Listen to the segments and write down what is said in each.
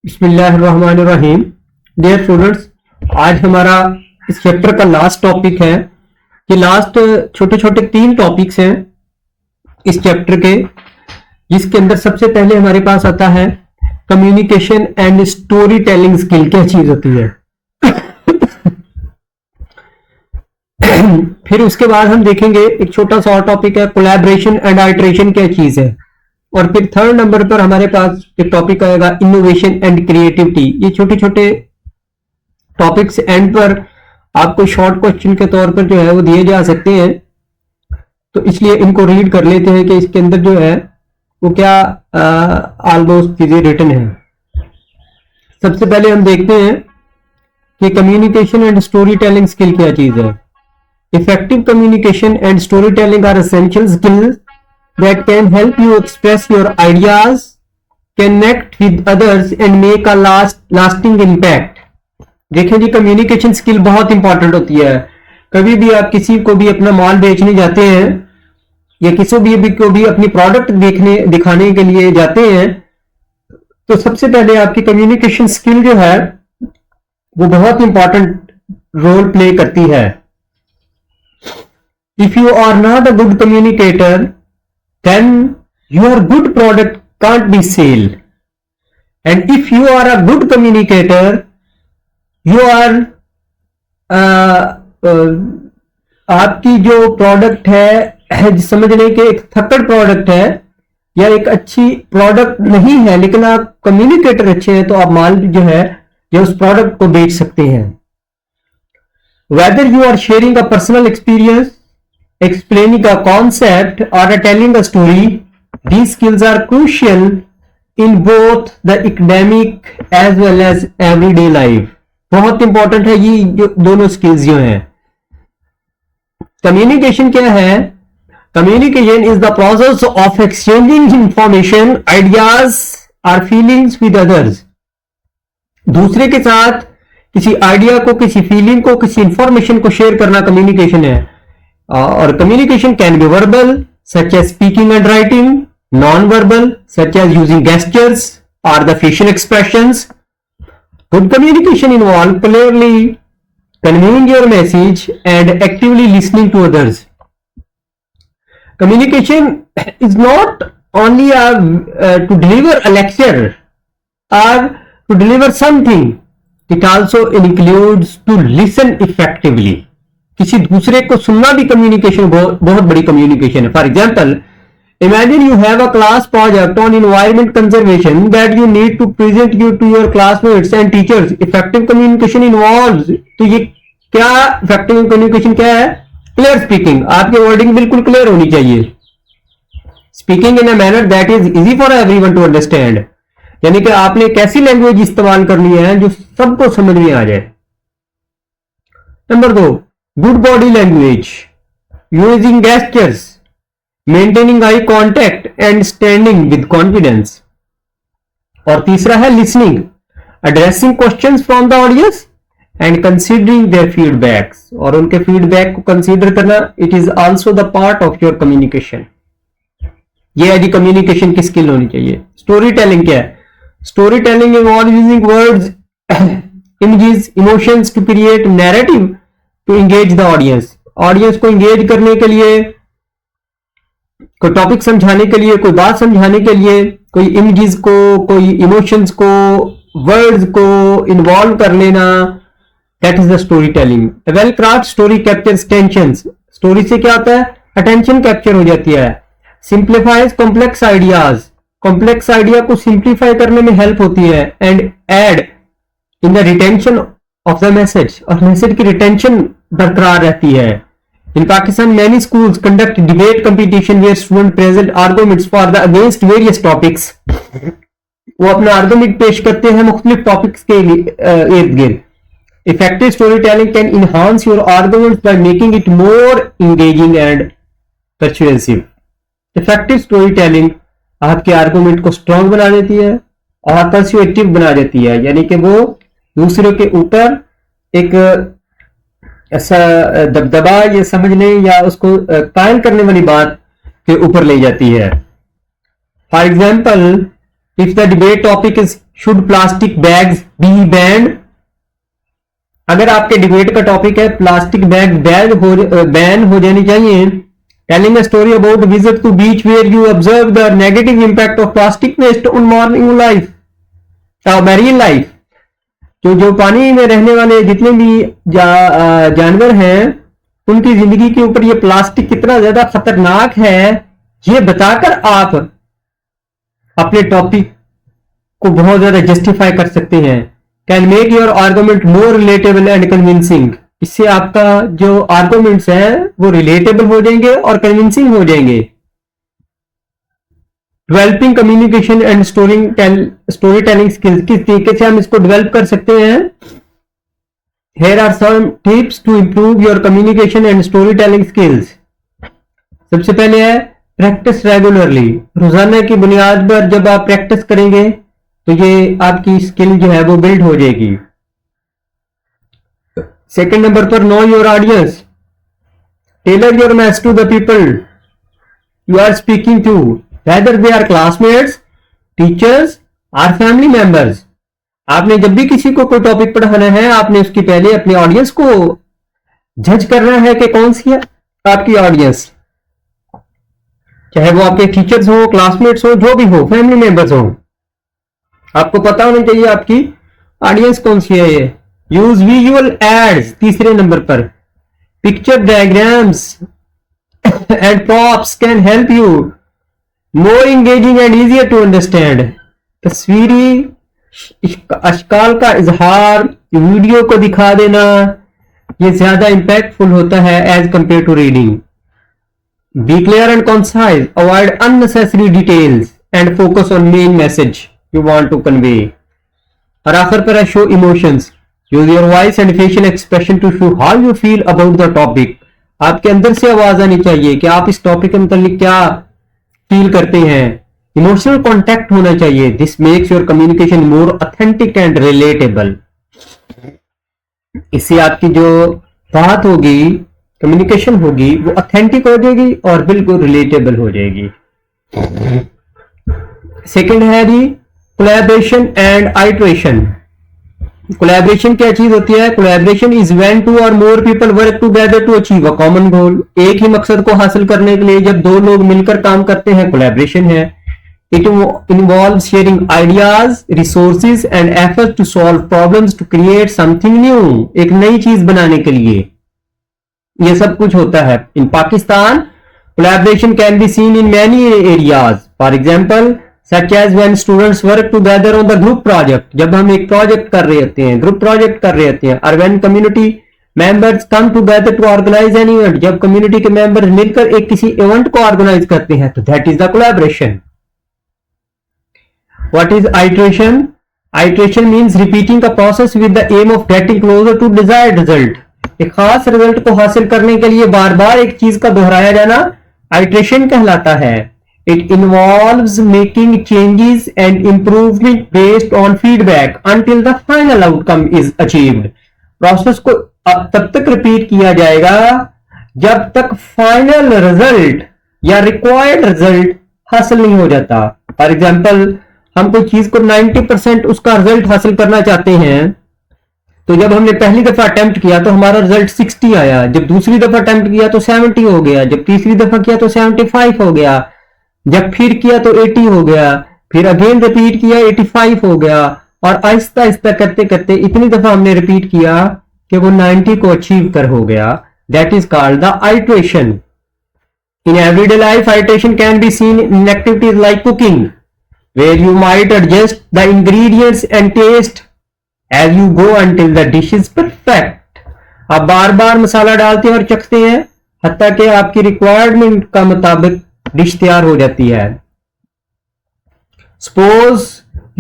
बिस्मिल्लाहिर्रहमानिर्रहीम। Dear students, आज हमारा इस चैप्टर का लास्ट टॉपिक है। ये लास्ट छोटे छोटे 3 टॉपिक्स हैं इस चैप्टर के, जिसके अंदर सबसे पहले हमारे पास आता है communication and story telling skill. क्या चीज होती है? फिर उसके बाद हम देखेंगे एक छोटा सा और टॉपिक है कोलैबोरेशन एंड आइटरेशन। क्या चीज है? और फिर 3rd नंबर पर हमारे पास एक टॉपिक आएगा इनोवेशन एंड क्रिएटिविटी। ये छोटे छोटे टॉपिक्स एंड पर आपको शॉर्ट क्वेश्चन के तौर पर जो है वो दिए जा सकते हैं, तो इसलिए इनको रीड कर लेते हैं कि इसके अंदर जो है वो क्या ऑलमोस्ट चीजें रिटन है। सबसे पहले हम देखते हैं कि communication and story telling skill क्या चीज है। Effective communication and story telling are essential skills that can help you express your ideas, connect with others and make a lasting impact। देखें जी, कम्युनिकेशन स्किल बहुत इंपॉर्टेंट होती है। कभी भी आप किसी को भी अपना माल बेचने जाते हैं या किसी भी को भी अपनी प्रोडक्ट दिखाने के लिए जाते हैं, तो सबसे पहले आपकी कम्युनिकेशन स्किल जो है वो बहुत इंपॉर्टेंट रोल प्ले करती है। If you are not a good communicator, then your good product can't be sold, and if you are a good communicator, you are आपकी जो प्रोडक्ट है समझने के एक थर्ड प्रोडक्ट है या एक अच्छी प्रोडक्ट नहीं है, लेकिन आप कम्युनिकेटर अच्छे हैं तो आप माल जो है जो उस प्रोडक्ट को बेच सकते हैं। Whether you are sharing a personal experience, explaining a concept or telling a story, these skills are crucial in both the academic as well as everyday life। बहुत इंपॉर्टेंट है ये दोनों स्किल्स जो हैं। कम्युनिकेशन क्या है? Communication is the process of exchanging information, ideas और feelings with others. दूसरे के साथ किसी आइडिया को, किसी फीलिंग को, किसी इंफॉर्मेशन को शेयर करना कम्युनिकेशन है। और communication can be verbal such as speaking and writing, non verbal such as using gestures और the facial expressions. Good communication involve clearly conveying your message and actively listening to others. Communication is not only to deliver a lecture or to deliver something, it also includes to listen effectively। किसी दूसरे को सुनना भी communication बहुत बड़ी communication है। For example, imagine you have a class project on environment conservation that you need to present you to your classmates and teachers. Effective communication involves, तो ये क्या इफेक्टिव कम्युनिकेशन क्या है? Clear speaking. आपकी wording बिल्कुल clear होनी चाहिए। Speaking in a manner that is easy for everyone to understand, यानी कि आपने एक ऐसी लैंग्वेज इस्तेमाल करनी है जो सबको समझ में आ जाए। Number 2, good body language, using gestures, maintaining eye contact and standing with confidence। और तीसरा है listening, addressing questions from the audience and considering their feedbacks। और उनके feedback को consider करना, it is also the part of your communication। ये है जी communication की skill होनी चाहिए। story telling क्या है? story telling involves using words, images, emotions to create narrative to engage the audience. Audience को इंगेज करने के लिए, कोई टॉपिक समझाने के लिए, कोई बात समझाने के लिए, कोई इमेजेस को, कोई इमोशंस को, वर्ड्स को इन्वॉल्व कर लेना, that is the story telling. Well craft story captures tensions. Story से क्या होता है? अटेंशन कैप्चर हो जाती है। Simplifies complex ideas, complex idea को सिंप्लीफाई करने में हेल्प होती है। And aid in the retention of the message, और मैसेज की रिटेंशन बरकरार रहती है। In Pakistan many schools conduct debate competition where student present arguments for the against various topics. वो अपना आर्गुमेंट पेश करते हैं मुख्तलिफ टॉपिक्स के इर्द गिर्द। Effective story telling can enhance your arguments by making it more engaging and persuasive. Effective story telling आपके आर्गुमेंट को स्ट्रॉन्ग बना देती है और पर्सुएटिव बना देती है, यानी कि वो दूसरों के ऊपर एक ऐसा दबदबा ये समझ लें या उसको कायल करने वाली बात के ऊपर ले जाती है। For example, If the debate topic is should plastic bags be banned, अगर आपके डिबेट का टॉपिक है प्लास्टिक बैग बैन हो जानी चाहिए, telling a story about visit to beach where you observe the negative impact of plastic waste on morning life, marine life, जो पानी में रहने वाले जितने भी जानवर हैं उनकी जिंदगी के ऊपर ये प्लास्टिक कितना ज्यादा खतरनाक है, ये बताकर आप अपने टॉपिक को बहुत ज्यादा जस्टिफाई कर सकते हैं। Can make your argument more relatable and convincing, इससे आपका जो आर्गुमेंट्स हैं वो रिलेटेबल हो जाएंगे और कन्विंसिंग हो जाएंगे। Developing communication and story telling skills, किस तरीके से हम इसको डेवलप कर सकते हैं। Here are some tips to improve your communication and storytelling skills. सबसे पहले है प्रैक्टिस रेगुलरली, रोजाना की बुनियाद पर जब आप प्रैक्टिस करेंगे तो ये आपकी स्किल जो है वो बिल्ड हो जाएगी। सेकंड नंबर पर know your audience, tailor your message to the people you are speaking to, whether they are classmates, teachers और फैमिली मेंबर्स। आपने जब भी किसी को कोई टॉपिक पढ़ाना है, आपने उसकी पहले अपने ऑडियंस को जज करना है कि कौन सी है आपकी ऑडियंस, चाहे वो आपके टीचर्स हो, क्लासमेट्स हो, जो भी हो, फैमिली मेंबर्स हो, आपको पता होना चाहिए आपकी ऑडियंस कौन सी है। ये यूज विजुअल एड्स, तीसरे नंबर पर picture diagrams and props can help you more engaging and easier to understand. तस्वीरी अशकाल का इजहार, वीडियो को दिखा देना, ये ज्यादा इंपैक्टफुल होता है as compare to reading. Be clear and concise, avoid unnecessary details and focus on main message you want to convey. और आखिर पर है show emotions, use your voice and facial expression to show how you feel about the topic. आपके अंदर से आवाज आनी चाहिए कि आप इस टॉपिक के मतलब क्या फील करते हैं। इमोशनल कॉन्टैक्ट होना चाहिए, this makes your communication more authentic and relatable. इससे आपकी जो बात होगी, कम्युनिकेशन होगी, वो ऑथेंटिक हो जाएगी और बिल्कुल रिलेटेबल हो जाएगी। सेकंड है जी कोलैबोरेशन एंड आइटरेशन। कोलैबोरेशन क्या चीज होती है? Collaboration is when two or more people work together to achieve a common goal. एक ही मकसद को हासिल करने के लिए जब दो लोग मिलकर काम करते हैं, कोलैबोरेशन है। It involves sharing ideas, resources and efforts to solve problems to create something new. एक नई चीज बनाने के लिए ये सब कुछ होता है। In Pakistan, collaboration can be seen in many areas. For example, such as when students work together on the group project. जब हम एक प्रोजेक्ट कर रहे होते हैं, ग्रुप प्रोजेक्ट कर रहे होते हैं। और when community members come together to organize an event. जब कम्युनिटी के मेंबर्स मिलकर एक किसी इवेंट को ऑर्गेनाइज करते हैं तो that is the collaboration. What is iteration? Iteration means repeating a process with the aim of getting closer to desired result. एक खास रिजल्ट को हासिल करने के लिए बार बार एक चीज का दोहराया जाना iteration कहलाता है। It involves making changes and improvement based on feedback until the final outcome is achieved. Process को तब तक रिपीट किया जाएगा जब तक फाइनल रिजल्ट या रिक्वायर्ड रिजल्ट हासिल नहीं हो जाता। फॉर एग्जाम्पल, हम कोई चीज को 90% उसका रिजल्ट हासिल करना चाहते हैं, तो जब हमने पहली दफा अटेम्प्ट किया तो हमारा रिजल्ट 60 आया, जब दूसरी दफा अटेम्प्ट किया तो 70 हो गया, जब तीसरी दफा किया तो 75 हो गया, जब फिर किया तो 80 हो गया, फिर अगेन रिपीट किया 85 हो गया, और आहिस्ता आहिस्ता करते करते इतनी दफा हमने रिपीट किया कि वो 90 को अचीव कर हो गया। That is called the iteration. In everyday life, iteration can be seen in activities like cooking, where you might adjust the ingredients and taste as you go until the dish is perfect. आप बार बार मसाला डालते हैं और चखते हैं हत्ता कि आपकी requirement का मुताबिक डिश तैयार हो जाती है। Suppose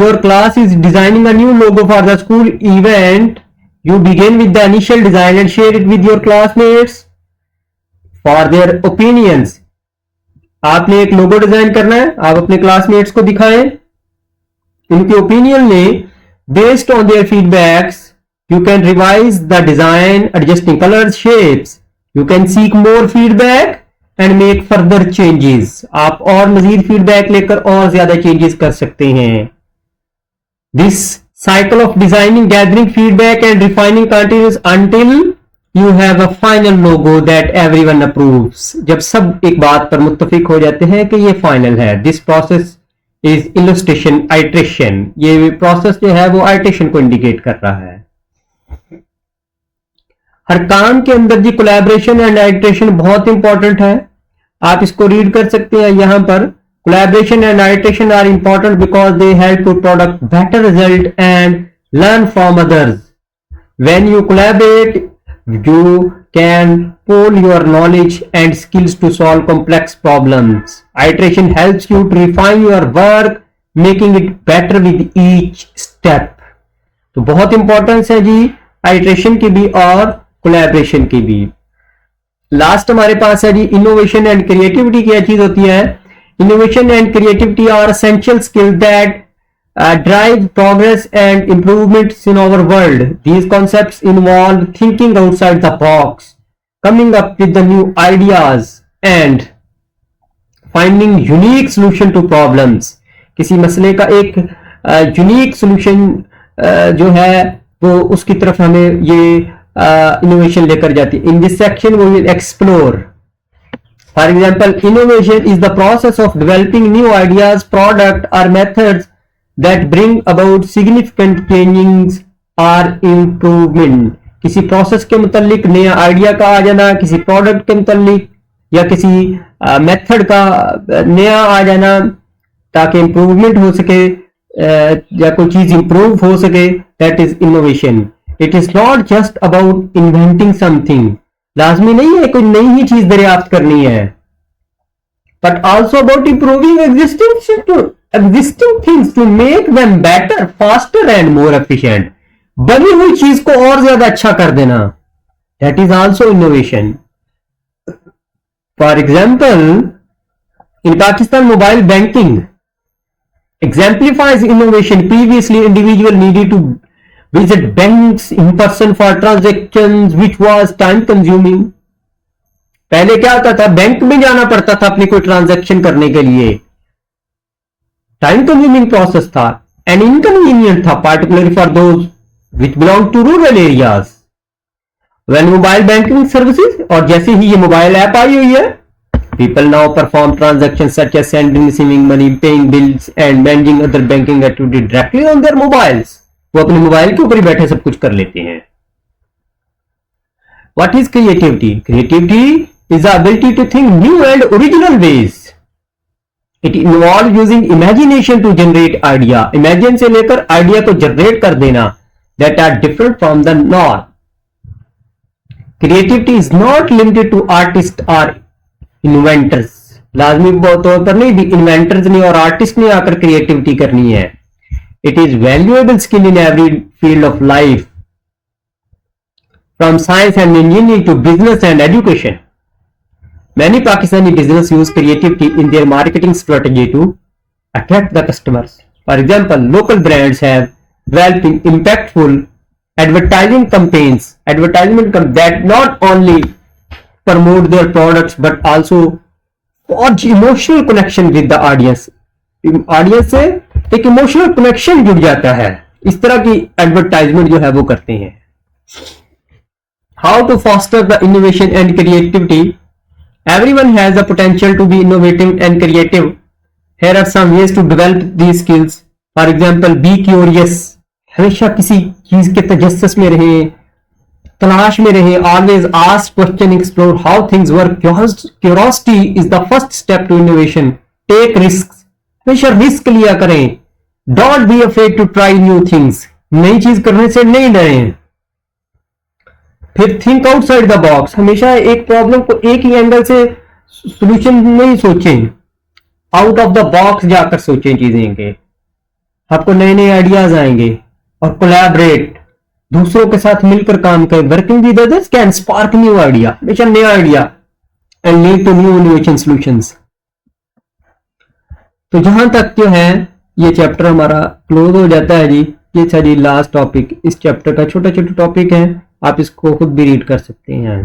your class is designing a new logo for the school event. You begin with the initial design and share it with your classmates for their opinions. आपने एक लोगो डिजाइन करना है, आप अपने क्लासमेट्स को दिखाएं, उनके ओपिनियन लें। Based on their feedbacks you can revise the design, adjusting colours, shapes. You can seek more feedback and make further changes. आप और मजीद फीडबैक लेकर और ज्यादा चेंजेस कर सकते हैं। This cycle of designing, gathering feedback and refining continuous until you have a final logo that everyone approves. जब सब एक बात पर मुत्तफिक हो जाते हैं कि ये फाइनल है। This process is illustration iteration. ये प्रोसेस जो है वो आइट्रेशन को इंडिकेट कर रहा है। हर काम के अंदर जी कोलैबोरेशन एंड आइट्रेशन बहुत इंपॉर्टेंट है। आप इसको रीड कर सकते हैं यहां पर। Collaboration and iteration are important because they help to product better result and learn from others. When you collaborate you can pool your knowledge and skills to solve complex problems. Iteration helps you to refine your work, making it better with each step. तो बहुत importance है जी iteration की भी और collaboration की भी। Last हमारे पास है जी इनोवेशन एंड क्रिएटिविटी। क्या चीज होती है? Innovation and creativity are essential skill that drive progress and improvements in our world. These concepts involve thinking outside the box, coming up with the new ideas and finding unique solution to problems. किसी मसले का एक unique solution जो है वो उसकी तरफ हमें ये इनोवेशन लेकर जाती है। In this section we will explore. For example, innovation is the process of developing new ideas, product और methods that bring about significant changes or improvement. किसी प्रोसेस के मुतालिक नया आइडिया का आ जाना, किसी प्रोडक्ट के मुतालिक या किसी मेथड का नया आ जाना ताकि इंप्रूवमेंट हो सके या कोई चीज इंप्रूव हो सके, that is innovation. It is not just about inventing something. लाजमी नहीं है कोई नई ही चीज दरियाफ्त करनी है, but also about improving existing things to make them better, faster and more efficient. बनी हुई चीज को और ज्यादा अच्छा कर देना, that is also innovation. For example, in Pakistan, mobile banking exemplifies innovation. Previously, individual needed to visit banks in person for transactions, which was time consuming. पहले क्या होता था? बैंक में जाना पड़ता था अपनी कोई ट्रांजैक्शन करने के लिए। टाइम कंज्यूमिंग प्रोसेस था एंड इनकन्वीनियंट था, particularly for those which belong to rural areas. When mobile banking services, और जैसे ही ये मोबाइल ऐप आई हुई है, people now perform transaction such as sending, receiving money, paying bills and managing other banking activity directly on their mobiles. वो अपने mobile के ऊपर ही बैठे सब कुछ कर लेते हैं। What is creativity? Creativity is the ability to think new and original ways. It involves using imagination to generate idea. Imagine से लेकर आइडिया को जनरेट कर देना, that are different from the norm. Creativity is not limited to artists or inventors. लाजमी तौर पर नहीं, inventors ने और आर्टिस्ट ने आकर क्रिएटिविटी करनी है। It is valuable skill in every field of life, from science and engineering to business and education. Many Pakistani business use creativity in their marketing strategy to attract the customers. For example, local brands have developed impactful advertising campaigns, that not only promote their products but also forge emotional connection with the audience. Audience से एक emotional connection जुड़ जाता है। इस तरह की advertisement जो है वो करते हैं। How to foster the innovation and creativity? Everyone has the potential to be innovative and creative. Here are some ways to develop these skills. For example, be curious. हमेशा किसी चीज के तजस्सुस में रहे, तलाश में रहे। Always ask question, explore how things work. Curiosity is the first step to innovation. Take risks. हमेशा रिस्क लिया करें। Don't be afraid to try new things. नई चीज करने से नहीं डरें। फिर थिंक आउटसाइड द बॉक्स। हमेशा एक प्रॉब्लम को एक ही एंगल से सॉल्यूशन नहीं सोचें, आउट ऑफ द बॉक्स जाकर सोचें चीजें के। आपको नए नए आइडियाज आएंगे। और कोलैबोरेट, दूसरों के साथ मिलकर काम करें। Working with others can spark new idea, हमेशा नया idea and lead to new innovation solutions. तो जहां तक जो है ये चैप्टर हमारा क्लोज हो जाता है जी। ये था जी लास्ट टॉपिक। इस चैप्टर का छोटा छोटा टॉपिक है, आप इसको खुद भी रीड कर सकते हैं।